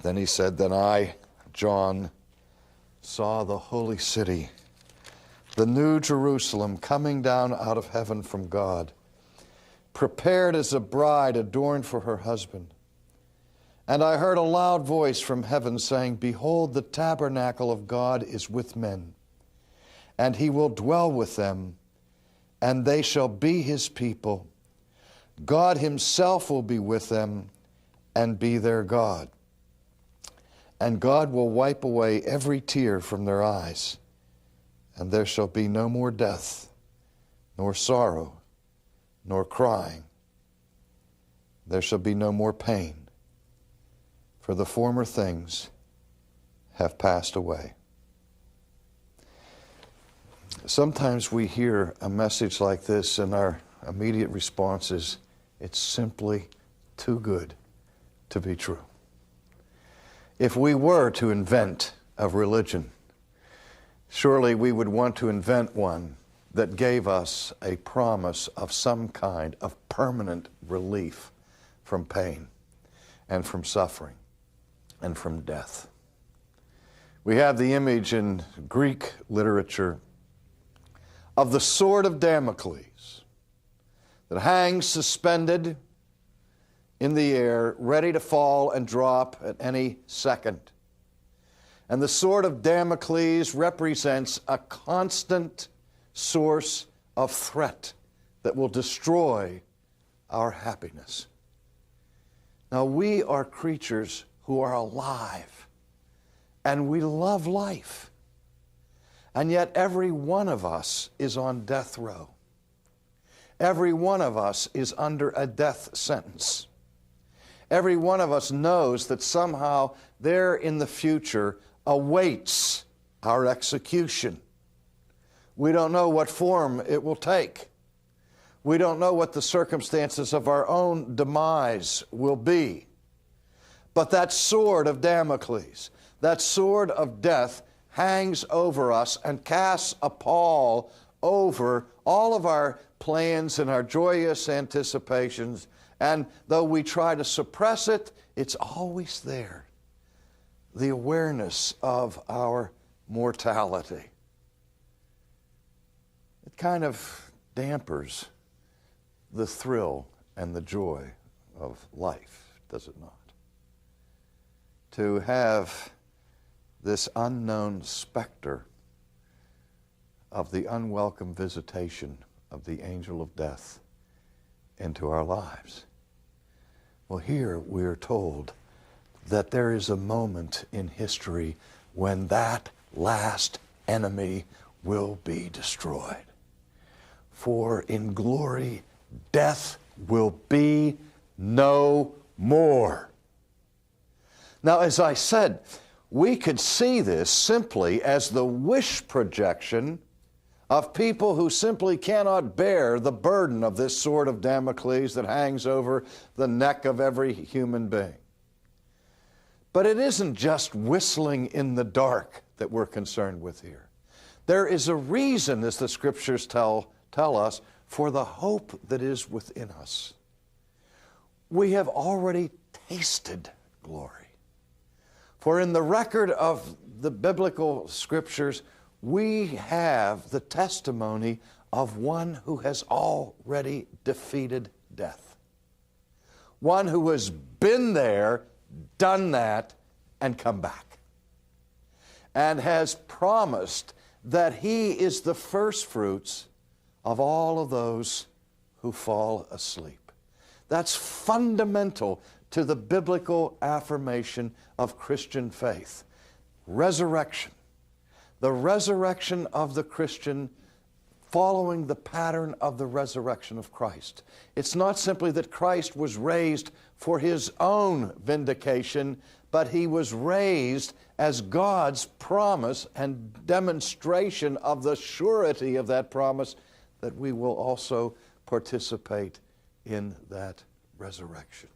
Then he said, then I, John, saw the holy city, the new Jerusalem, coming down out of heaven from God, prepared as a bride adorned for her husband. And I heard a loud voice from heaven saying, behold, the tabernacle of God is with men, and he will dwell with them, and they shall be his people. God himself will be with them and be their God. And God will wipe away every tear from their eyes, and there shall be no more death, nor sorrow, nor crying. There shall be no more pain, for the former things have passed away. Sometimes we hear a message like this and our immediate response is, it's simply too good to be true. If we were to invent a religion, surely we would want to invent one that gave us a promise of some kind of permanent relief from pain and from suffering and from death. We have the image in Greek literature of the sword of Damocles that hangs suspended in the air, ready to fall and drop at any second. And the sword of Damocles represents a constant source of threat that will destroy our happiness. Now, we are creatures who are alive, and we love life. And yet every one of us is on death row. Every one of us is under a death sentence. Every one of us knows that somehow there in the future awaits our execution. We don't know what form it will take. We don't know what the circumstances of our own demise will be. But that sword of Damocles, that sword of death, hangs over us and casts a pall over all of our plans and our joyous anticipations. And though we try to suppress it, it's always there. The awareness of our mortality. It kind of dampers the thrill and the joy of life, does it not? To have this unknown specter of the unwelcome visitation of the angel of death into our lives. Well, here we are told that there is a moment in history when that last enemy will be destroyed. For in glory, death will be no more. Now, as I said, we could see this simply as the wish projection of people who simply cannot bear the burden of this sword of Damocles that hangs over the neck of every human being. But it isn't just whistling in the dark that we're concerned with here. There is a reason, as the Scriptures tell us, for the hope that is within us. We have already tasted glory. For in the record of the biblical Scriptures, we have the testimony of one who has already defeated death. One who has been there, done that, and come back. And has promised that he is the first fruits of all of those who fall asleep. That's fundamental to the biblical affirmation of Christian faith. Resurrection. The resurrection of the Christian following the pattern of the resurrection of Christ. It's not simply that Christ was raised for his own vindication, but he was raised as God's promise and demonstration of the surety of that promise, that we will also participate in that resurrection.